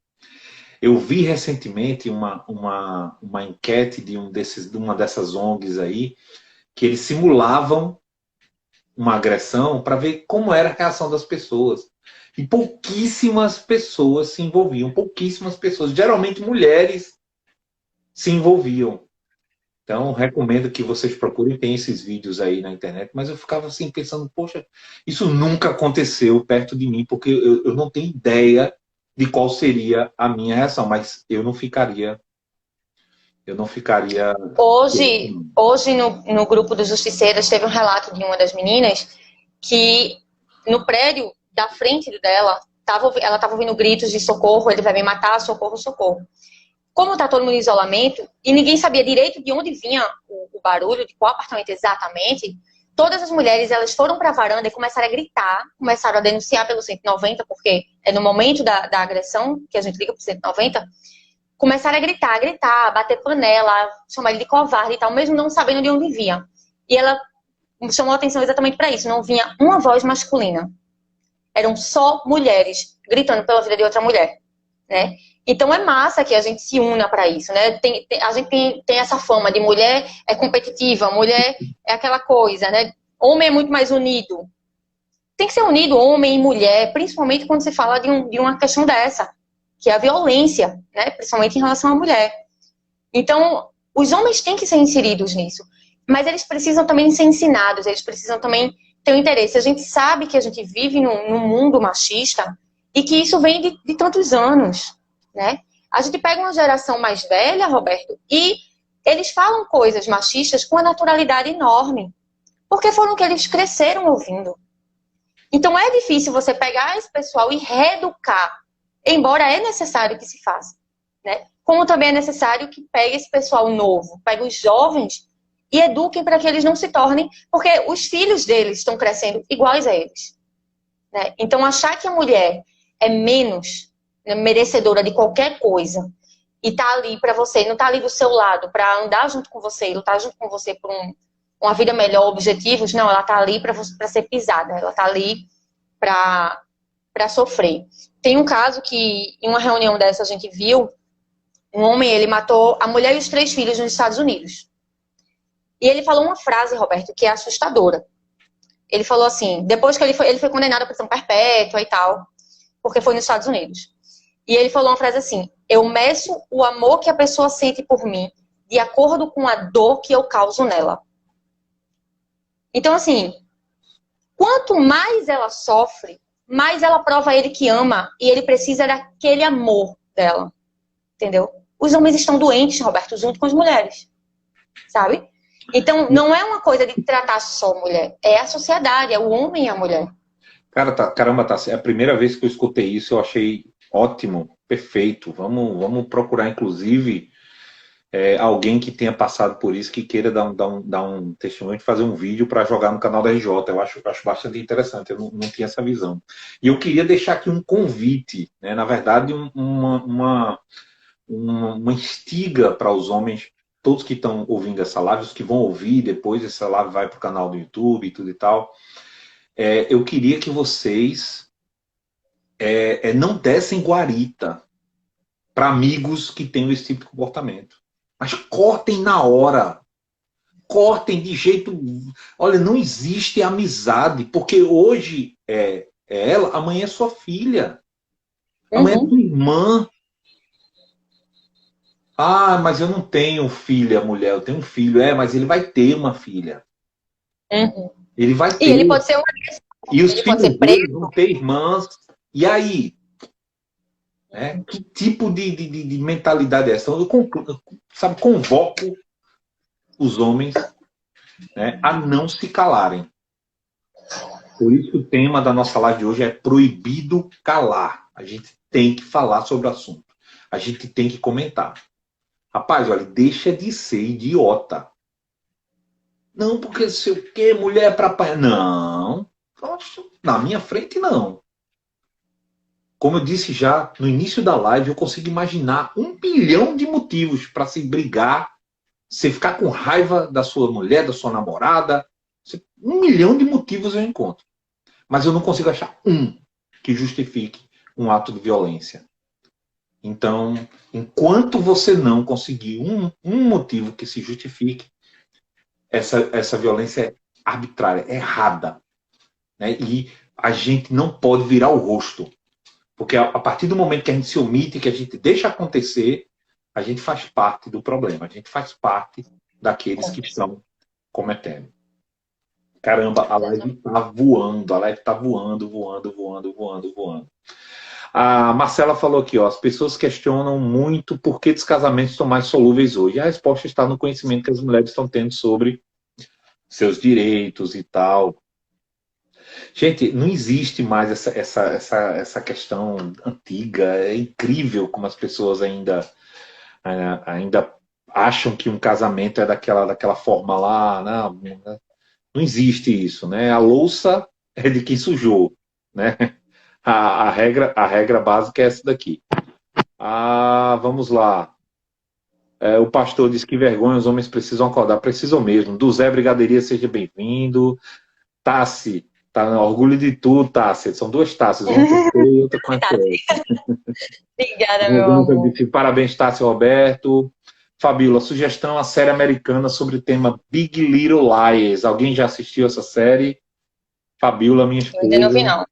Eu vi recentemente uma enquete de uma dessas ONGs aí, que eles simulavam uma agressão para ver como era a reação das pessoas. E pouquíssimas pessoas se envolviam, pouquíssimas pessoas, geralmente mulheres, se envolviam. Então, recomendo que vocês procurem, tem esses vídeos aí na internet, mas eu ficava assim pensando, poxa, isso nunca aconteceu perto de mim, porque eu não tenho ideia de qual seria a minha reação, mas eu não ficaria. Hoje no grupo dos justiceiros teve um relato de uma das meninas que no prédio da frente dela, ela estava ouvindo gritos de socorro, ele vai me matar, socorro, socorro. Como está todo mundo em isolamento e ninguém sabia direito de onde vinha o barulho, de qual apartamento exatamente, todas as mulheres elas foram para a varanda e começaram a gritar, começaram a denunciar pelo 190, porque é no momento da agressão que a gente liga para o 190, começaram a gritar, bater panela, chamar ele de covarde e tal, mesmo não sabendo de onde vinha. E ela chamou a atenção exatamente para isso, não vinha uma voz masculina. Eram só mulheres gritando pela vida de outra mulher, né? Então é massa que a gente se una para isso, né? A gente tem essa fama de mulher é competitiva, mulher é aquela coisa, né? Homem é muito mais unido. Tem que ser unido homem e mulher, principalmente quando se fala de uma questão dessa, que é a violência, né? Principalmente em relação à mulher. Então, os homens têm que ser inseridos nisso, mas eles precisam também ser ensinados, eles precisam também ter um interesse. A gente sabe que a gente vive num mundo machista e que isso vem de tantos anos, né? A gente pega uma geração mais velha, Roberto, e eles falam coisas machistas com uma naturalidade enorme, porque foram o que eles cresceram ouvindo. Então é difícil você pegar esse pessoal e reeducar, embora é necessário que se faça, né? Como também é necessário que pegue esse pessoal novo, pegue os jovens e eduquem para que eles não se tornem, porque os filhos deles estão crescendo iguais a eles, né? Então achar que a mulher é menos merecedora de qualquer coisa e tá ali para você, não tá ali do seu lado para andar junto com você, lutar junto com você por uma vida melhor, objetivos, não, ela tá ali para ser pisada, ela tá ali para sofrer. Tem um caso que em uma reunião dessa a gente viu, um homem, ele matou a mulher e os 3 filhos nos Estados Unidos. E ele falou uma frase, Roberto, que é assustadora. Ele falou assim, depois que ele foi condenado à prisão perpétua e tal, porque foi nos Estados Unidos. E ele falou uma frase assim, eu meço o amor que a pessoa sente por mim de acordo com a dor que eu causo nela. Então, assim, quanto mais ela sofre, mais ela prova a ele que ama e ele precisa daquele amor dela. Entendeu? Os homens estão doentes, Roberto, junto com as mulheres. Sabe? Então, não é uma coisa de tratar só a mulher. É a sociedade, é o homem e a mulher. Cara, caramba, é a primeira vez que eu escutei isso, eu achei ótimo, perfeito. Vamos procurar, inclusive, alguém que tenha passado por isso, que queira dar um testemunho, fazer um vídeo para jogar no canal da RJ. Eu acho bastante interessante, eu não tinha essa visão. E eu queria deixar aqui um convite, né? Na verdade, uma instiga para os homens, todos que estão ouvindo essa live, os que vão ouvir depois, essa live vai para o canal do YouTube e tudo e tal. Eu queria que vocês não dessem guarita para amigos que tenham esse tipo de comportamento. Mas cortem na hora. Cortem de jeito... Olha, não existe amizade, porque hoje é ela, amanhã é sua filha. Amanhã é tua irmã. Ah, mas eu não tenho filha, mulher, eu tenho um filho. Mas ele vai ter uma filha. Ele vai ter. E ele pode ser uma... E os filhos dele vão ter irmãs. E aí? Que tipo de mentalidade é essa? Eu convoco os homens, né, a não se calarem. Por isso que o tema da nossa live de hoje é proibido calar. A gente tem que falar sobre o assunto. A gente tem que comentar. Rapaz, olha, deixa de ser idiota. Não, porque sei o quê, mulher é pra apanhar. Não. Na minha frente, não. Como eu disse já no início da live, eu consigo imaginar 1 bilhão de motivos para se brigar, você ficar com raiva da sua mulher, da sua namorada. 1 milhão de motivos eu encontro. Mas eu não consigo achar um que justifique um ato de violência. Então, enquanto você não conseguir um motivo que se justifique, essa violência é arbitrária, é errada. Né? E a gente não pode virar o rosto. Porque a partir do momento que a gente se omite, que a gente deixa acontecer, a gente faz parte do problema. A gente faz parte daqueles que estão cometendo. Caramba, a live tá voando, a live tá voando, voando, voando, voando, voando. A Marcela falou aqui, ó, as pessoas questionam muito por que descasamentos estão mais solúveis hoje. A resposta está no conhecimento que as mulheres estão tendo sobre seus direitos e tal. Gente, não existe mais essa questão antiga. É incrível como as pessoas ainda acham que um casamento é daquela forma lá. Não existe isso, né? A louça é de quem sujou, né? A regra básica é essa daqui. Vamos lá. O pastor diz que vergonha, os homens precisam acordar. Precisam mesmo. Do Zé Brigadeiria, seja bem-vindo. Tassi, tá no orgulho de tudo, Tassi. São duas Tassias, uma com T e outra com S. Obrigada, meu amor. Parabéns, Tassi Roberto. Fabíola, sugestão a série americana sobre o tema Big Little Lies. Alguém já assistiu essa série? Fabíola, minha esposa. Eu ainda não vi, não.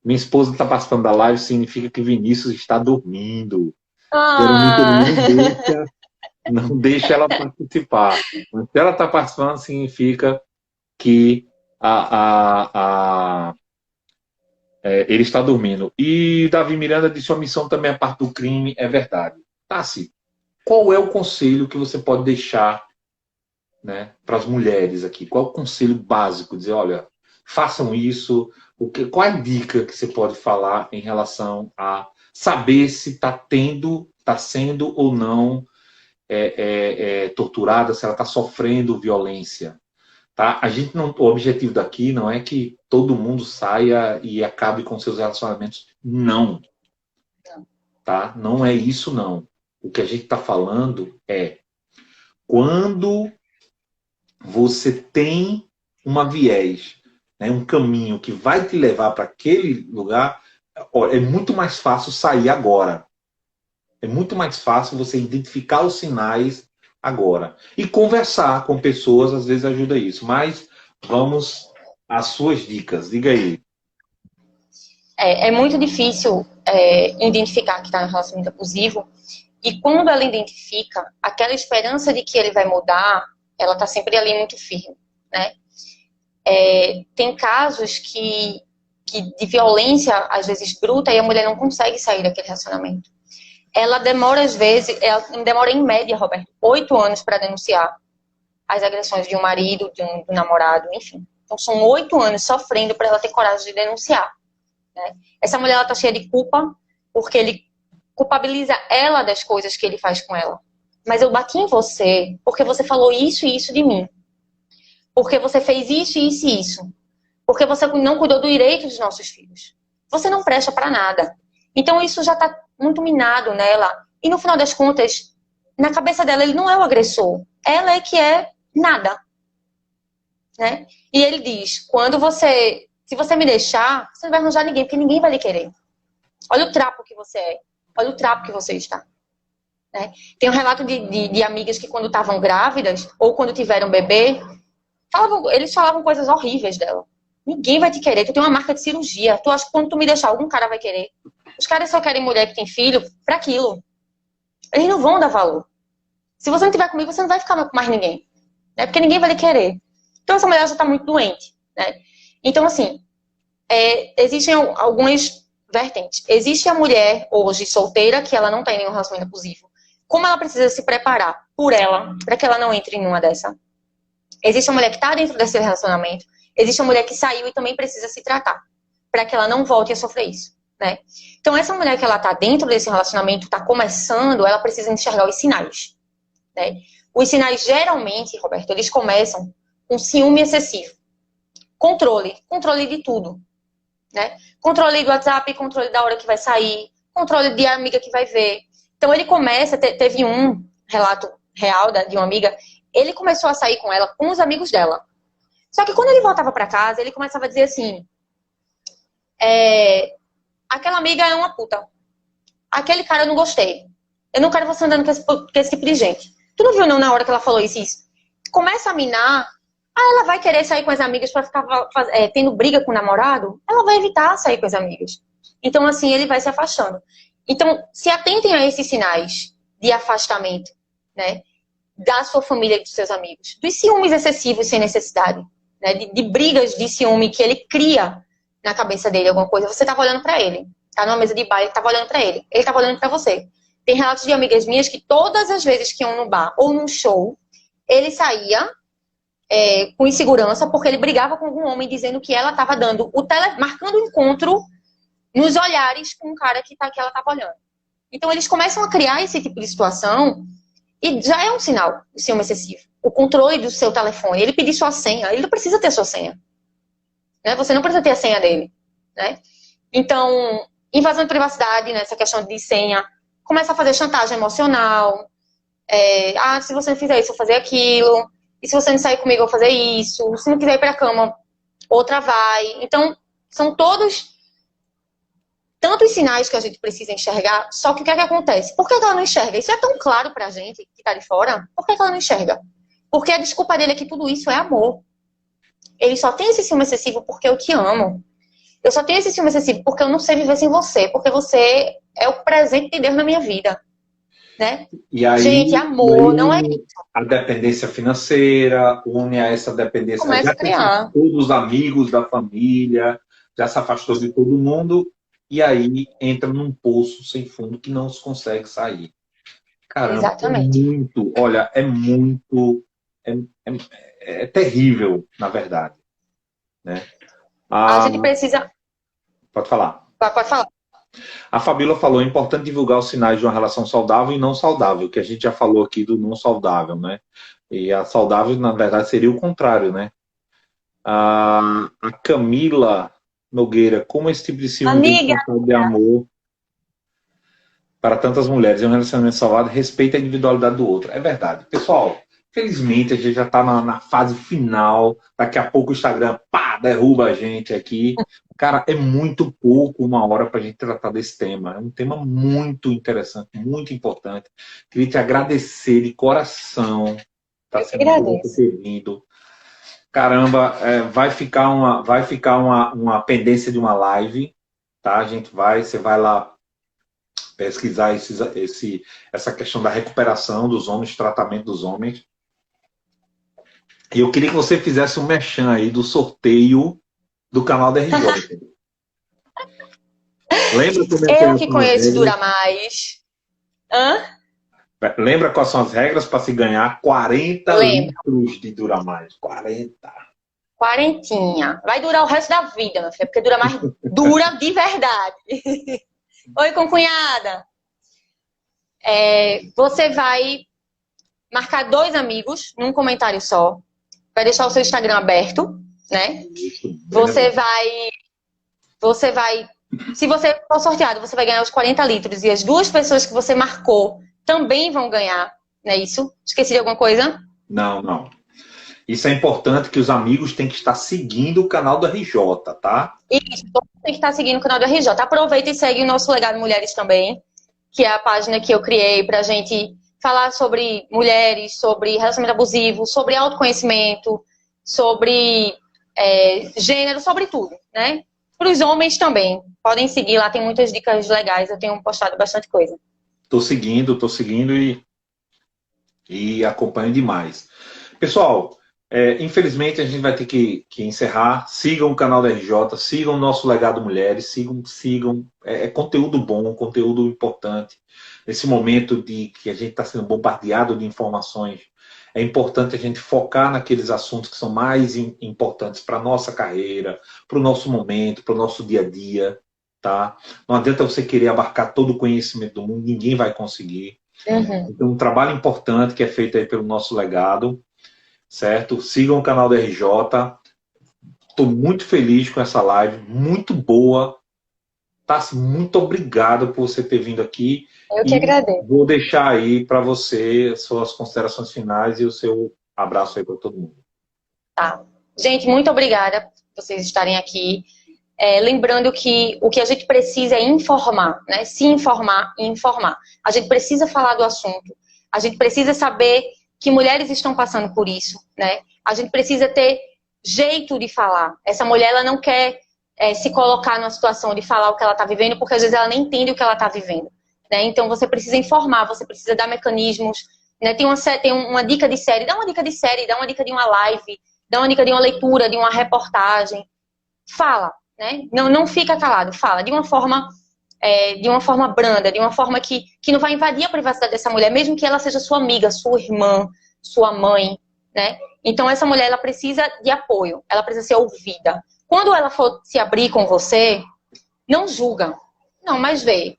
Minha esposa está participando da live, significa que Vinícius está dormindo. Não deixa ela participar. Mas se ela está participando, significa que ele está dormindo. E Davi Miranda disse: a omissão também é parte do crime. É verdade. Tassi, qual é o conselho que você pode deixar, né, para as mulheres aqui? Qual é o conselho básico? Dizer, olha, façam isso. Qual é a dica que você pode falar em relação a saber se está sendo ou não torturada, se ela está sofrendo violência? Tá? O objetivo daqui não é que todo mundo saia e acabe com seus relacionamentos. Não. Tá? Não é isso, não. O que a gente está falando é quando você tem uma viés, né, um caminho que vai te levar para aquele lugar, é muito mais fácil sair agora. É muito mais fácil você identificar os sinais agora. E conversar com pessoas, às vezes, ajuda isso. Mas vamos às suas dicas. Diga aí. É muito difícil identificar que está em um relacionamento abusivo. E quando ela identifica, aquela esperança de que ele vai mudar, ela está sempre ali muito firme, né? Tem casos que de violência, às vezes bruta, e a mulher não consegue sair daquele relacionamento. Ela demora, às vezes, demora em média, Roberto, 8 anos para denunciar as agressões de um marido, de um namorado, enfim. Então, são 8 anos sofrendo para ela ter coragem de denunciar, né? Essa mulher, ela tá cheia de culpa, porque ele culpabiliza ela das coisas que ele faz com ela. Mas eu bati em você porque você falou isso e isso de mim. Porque você fez isso, isso e isso. Porque você não cuidou do direito dos nossos filhos. Você não presta para nada. Então isso já está muito minado nela. E no final das contas, na cabeça dela, ele não é o agressor. Ela é que é nada. Né? E ele diz, se você me deixar, você não vai arranjar ninguém, porque ninguém vai lhe querer. Olha o trapo que você é. Olha o trapo que você está. Né? Tem um relato de amigas que quando estavam grávidas, ou quando tiveram bebê, eles falavam coisas horríveis dela. Ninguém vai te querer, tu tem uma marca de cirurgia. Tu acha que quando tu me deixar, algum cara vai querer? Os caras só querem mulher que tem filho para aquilo. Eles não vão dar valor. Se você não estiver comigo, você não vai ficar com mais ninguém. Né? Porque ninguém vai lhe querer. Então essa mulher já está muito doente. Né? Então, assim, existem algumas vertentes. Existe a mulher hoje solteira, que ela não tem nenhum relacionamento abusivo. Como ela precisa se preparar por ela, para que ela não entre em uma dessa? Existe a mulher que está dentro desse relacionamento. Existe a mulher que saiu e também precisa se tratar, para que ela não volte a sofrer isso. Né? Então, essa mulher que ela está dentro desse relacionamento, está começando, ela precisa enxergar os sinais. Né? Os sinais, geralmente, Roberto, eles começam com ciúme excessivo. Controle de tudo. Né? Controle do WhatsApp, controle da hora que vai sair, controle de amiga que vai ver. Então, ele começa, teve um relato real de uma amiga, ele começou a sair com ela, com os amigos dela. Só que quando ele voltava para casa, ele começava a dizer assim, aquela amiga é uma puta. Aquele cara eu não gostei. Eu não quero você andando com esse tipo de gente. Tu não viu não na hora que ela falou isso? Começa a minar, ela vai querer sair com as amigas para ficar tendo briga com o namorado? Ela vai evitar sair com as amigas. Então, assim, ele vai se afastando. Então, se atentem a esses sinais de afastamento, né? da sua família e dos seus amigos. Dos ciúmes excessivos sem necessidade, né? De brigas de ciúme que ele cria na cabeça dele, alguma coisa. Você estava olhando para ele. Tá numa mesa de bar, ele estava olhando para ele. Ele estava olhando para você. Tem relatos de amigas minhas que todas as vezes que iam no bar ou num show, ele saía com insegurança porque ele brigava com algum homem dizendo que ela estava dando marcando um encontro nos olhares com um cara que ela estava olhando. Então eles começam a criar esse tipo de situação e já é um sinal de ciúme excessivo. O controle do seu telefone, ele pedir sua senha, ele não precisa ter sua senha. Né? Você não precisa ter a senha dele. Né? Então, invasão de privacidade, né? Essa questão de senha, começa a fazer chantagem emocional. Se você não fizer isso, eu vou fazer aquilo. E se você não sair comigo, eu vou fazer isso. Se não quiser ir pra cama, outra vai. Então, são todos tantos sinais que a gente precisa enxergar. Só que o que é que acontece? Por que ela não enxerga? Isso é tão claro pra gente que tá de fora. Por que ela não enxerga? Porque a desculpa dele é que tudo isso é amor. Ele só tem esse ciúme excessivo porque eu te amo. Eu só tenho esse ciúme excessivo porque eu não sei viver sem você. Porque você é o presente de Deus na minha vida. Né? E aí, gente, amor, não é isso. A dependência financeira, une a essa dependência. Começa a criar. Todos os amigos da família, já se afastou de todo mundo, e aí entra num poço sem fundo que não se consegue sair. Caramba, exatamente. É terrível, na verdade. Né? A gente precisa... Pode falar. Pode falar. A Fabíola falou, é importante divulgar os sinais de uma relação saudável e não saudável, que a gente já falou aqui do não saudável, né? E a saudável, na verdade, seria o contrário, né? A Camila Nogueira, como esse tipo de ciúme de amor para tantas mulheres em um relacionamento saudável respeita a individualidade do outro. É verdade. Pessoal, felizmente a gente já está na fase final, daqui a pouco o Instagram, derruba a gente aqui. Cara, é muito pouco uma hora para a gente tratar desse tema. É um tema muito interessante, muito importante. Queria te agradecer de coração. Tá sendo bom ter vindo. Caramba, vai ficar uma pendência de uma live, tá? Você vai lá pesquisar essa questão da recuperação dos homens, tratamento dos homens. E eu queria que você fizesse um merchan aí do sorteio do canal da RJ. Lembra eu que conheço Dura Mais. Lembra quais são as regras para se ganhar 40 litros de Dura Mais? 40. Quarentinha. Vai durar o resto da vida, meu filho, porque Dura Mais dura de verdade. Oi, concunhada. Você vai marcar 2 amigos num comentário só. Vai deixar o seu Instagram aberto, né? Você vai... Se você for sorteado, você vai ganhar os 40 litros. E as 2 pessoas que você marcou também vão ganhar. Não é isso? Esqueci de alguma coisa? Não. Isso é importante, que os amigos têm que estar seguindo o canal do RJ, tá? Isso, todos têm que estar seguindo o canal do RJ. Aproveita e segue o nosso Legado Mulheres também, que é a página que eu criei pra gente falar sobre mulheres, sobre relacionamento abusivo, sobre autoconhecimento, sobre gênero, sobre tudo, né? Para os homens também. Podem seguir lá, tem muitas dicas legais. Eu tenho postado bastante coisa. Tô seguindo e acompanho demais. Pessoal, infelizmente a gente vai ter que encerrar. Sigam o canal da RJ, sigam o nosso Legado Mulheres, sigam. É conteúdo bom, conteúdo importante. Nesse momento que a gente está sendo bombardeado de informações, é importante a gente focar naqueles assuntos que são mais importantes para a nossa carreira, para o nosso momento, para o nosso dia a dia. Tá? Não adianta você querer abarcar todo o conhecimento do mundo, ninguém vai conseguir. Uhum. Então, um trabalho importante que é feito aí pelo nosso legado, certo? Sigam o canal da RJ. Estou muito feliz com essa live, muito boa. Tassi, muito obrigado por você ter vindo aqui. Eu que agradeço. Vou deixar aí para você suas considerações finais e o seu abraço aí para todo mundo. Tá. Gente, muito obrigada por vocês estarem aqui. Lembrando que o que a gente precisa é informar, né? Se informar e informar. A gente precisa falar do assunto. A gente precisa saber que mulheres estão passando por isso, né? A gente precisa ter jeito de falar. Essa mulher, ela não quer se colocar numa situação de falar o que ela está vivendo, porque às vezes ela nem entende o que ela está vivendo, né? Então você precisa informar, você precisa dar mecanismos, né? Tem uma dica de série, dá uma dica de série, dá uma dica de uma live, dá uma dica de uma leitura, de uma reportagem. Fala, né? Não fica calado, fala de uma forma branda, de uma forma que não vai invadir a privacidade dessa mulher, mesmo que ela seja sua amiga, sua irmã, sua mãe, né? Então essa mulher, ela precisa de apoio, ela precisa ser ouvida. Quando ela for se abrir com você, não julga. Não, mas vê,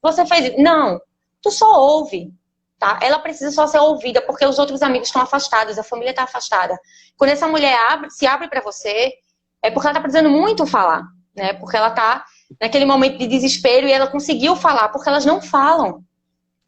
você fez isso. Não, tu só ouve, tá? Ela precisa só ser ouvida, porque os outros amigos estão afastados, a família está afastada. Quando essa mulher se abre para você, é porque ela está precisando muito falar, né? Porque ela está naquele momento de desespero e ela conseguiu falar, porque elas não falam.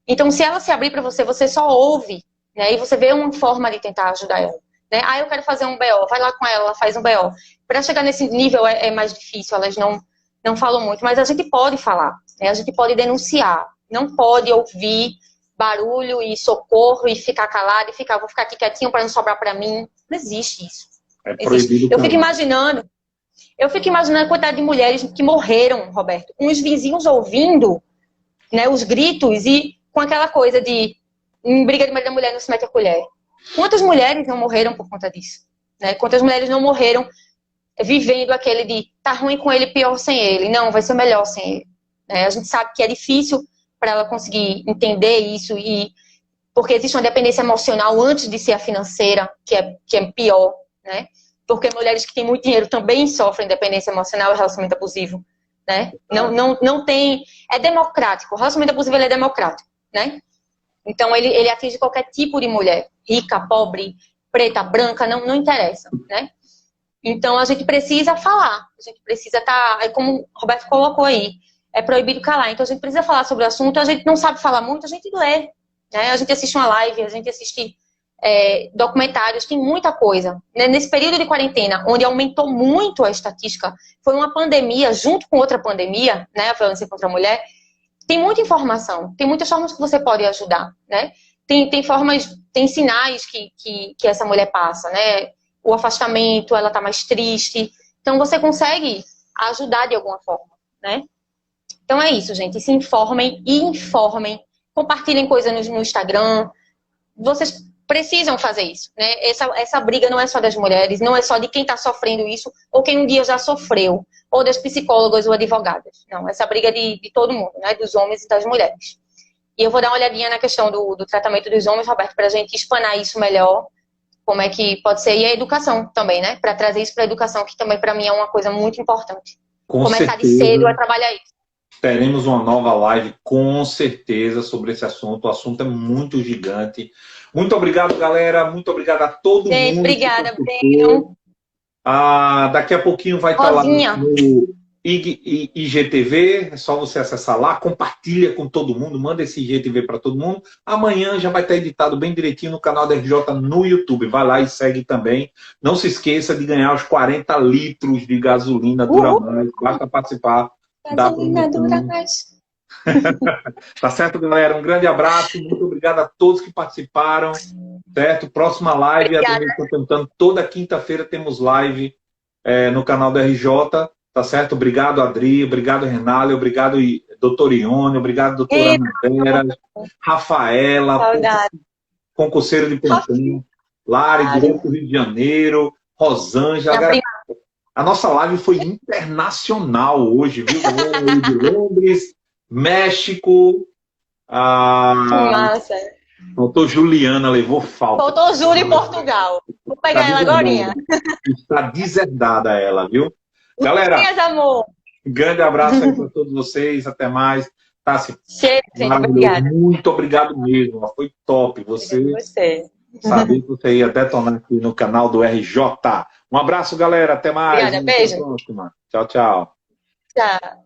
Então, se ela se abrir para você, você só ouve, né? E você vê uma forma de tentar ajudar ela, né? Ah, eu quero fazer um BO, vai lá com ela, ela faz um BO. Para chegar nesse nível é mais difícil, elas não falam muito, mas a gente pode falar, né? A gente pode denunciar, não pode ouvir barulho e socorro e ficar calado e vou ficar aqui quietinho para não sobrar para mim. Não existe isso. É proibido. Eu fico imaginando a quantidade de mulheres que morreram, Roberto, com os vizinhos ouvindo, né, os gritos e com aquela coisa de em briga de marido e mulher não se mete a colher. Quantas mulheres não morreram por conta disso? Né? Quantas mulheres não morreram vivendo aquele de tá ruim com ele, pior sem ele. Não, vai ser melhor sem ele. A gente sabe que é difícil para ela conseguir entender isso, porque existe uma dependência emocional antes de ser a financeira, que é pior, né? Porque mulheres que têm muito dinheiro também sofrem dependência emocional e relacionamento abusivo, né? Não tem... É democrático. O relacionamento abusivo, ele é democrático, né? Então, ele atinge qualquer tipo de mulher. Rica, pobre, preta, branca, não interessa, né? Então, a gente precisa falar. A gente precisa estar... como o Roberto colocou aí, é proibido calar. Então, a gente precisa falar sobre o assunto. A gente não sabe falar muito, a gente lê, né? A gente assiste uma live, a gente assiste documentários, tem muita coisa. Nesse período de quarentena, onde aumentou muito a estatística, foi uma pandemia, junto com outra pandemia, né? A violência contra a mulher. Tem muita informação, tem muitas formas que você pode ajudar, né? Tem sinais que essa mulher passa, né? O afastamento, ela tá mais triste. Então, você consegue ajudar de alguma forma, né? Então, é isso, gente. Se informem e informem. Compartilhem coisas no Instagram. Vocês precisam fazer isso, né? Essa briga não é só das mulheres, não é só de quem tá sofrendo isso ou quem um dia já sofreu, ou das psicólogas ou advogadas. Não, essa briga é de todo mundo, né? Dos homens e das mulheres. E eu vou dar uma olhadinha na questão do tratamento dos homens, Roberto, pra gente explanar isso melhor, como é que pode ser, e a educação também, né? Para trazer isso para a educação, que também para mim é uma coisa muito importante. Começar de cedo a trabalhar isso. Teremos uma nova live, com certeza, sobre esse assunto. O assunto é muito gigante. Muito obrigado, galera. Muito obrigado a todo mundo. Obrigada, Breno. Daqui a pouquinho vai estar lá no IGTV. É só você acessar lá, compartilha com todo mundo, manda esse IGTV para todo mundo. Amanhã já vai estar editado bem direitinho no canal da RJ no YouTube. Vai lá e segue também. Não se esqueça de ganhar os 40 litros de gasolina Dura Mais. Basta participar. Gasolina Dura Mais. Tá certo, galera? Um grande abraço. Muito obrigado a todos que participaram. Certo? Próxima live, estou tentando. Toda quinta-feira temos live no canal da RJ. Tá certo? Obrigado, Adri. Obrigado, Renale. Obrigado, doutor Ione. Obrigado, doutora Ana, Rafaela, concurseiro de plantão. Lari, direto do Rio de Janeiro. Rosângela. A nossa live foi internacional hoje, viu? De Londres, México. Massa. Faltou Juliana, levou falta. Faltou Júlia em Portugal. Vou pegar ela agorinha. Está deserdada ela, viu? Galera, amor. Um grande abraço aí para todos vocês. Até mais. Tassi, obrigada. Muito obrigado mesmo. Foi top. Você sabia que você ia detonar aqui no canal do RJ. Um abraço, galera. Até mais. Obrigada, beijo. Tchau, tchau. Tchau.